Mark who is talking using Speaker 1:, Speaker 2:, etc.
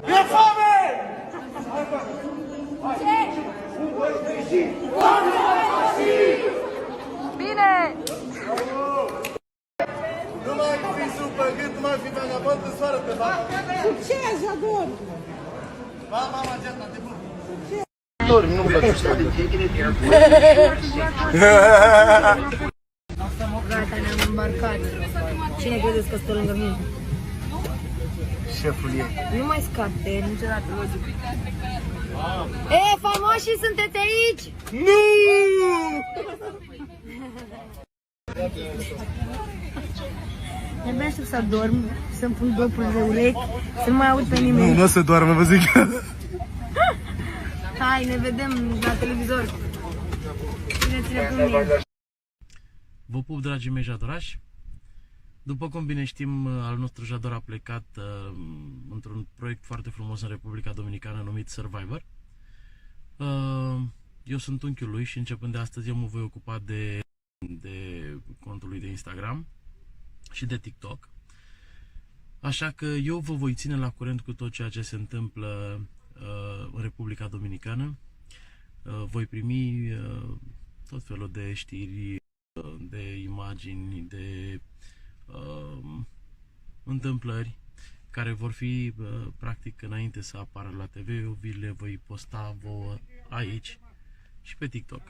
Speaker 1: E foame!
Speaker 2: Ce? Bine!
Speaker 1: Nu mai fi supă gât, nu mai fi vagabond, în soară te fac.
Speaker 3: Ce, Jador?
Speaker 1: Va, mama, Giatna, te pup.
Speaker 4: Dormi, nu-mi place să
Speaker 2: Gata, ne-am îmbarcat. Cine credeți că stă lângă mine?
Speaker 4: șeful ei.
Speaker 2: Nu mai scape niciodată, logic. E, faimoșii, sunteți aici?
Speaker 4: Nu!
Speaker 2: De-abia aștept să dorm, să-mi pun dopul de urechi, să nu mai aud pe nimeni.
Speaker 4: Nu o să doarmă, vă zic.
Speaker 2: Hai, ne vedem la televizor. Țineți-ne cu mine.
Speaker 5: Vă pup, dragii mei jadorași. După cum bine știm, al nostru Jador a plecat într-un proiect foarte frumos în Republica Dominicană numit Survivor. Eu sunt unchiul lui și începând de astăzi eu mă voi ocupa de contul lui de Instagram și de TikTok. Așa că eu vă voi ține la curent cu tot ceea ce se întâmplă în Republica Dominicană. Voi primi tot felul de știri, de imagini, de întâmplări care vor fi practic înainte să apară la TV. Eu vi le voi posta vouă aici și pe TikTok.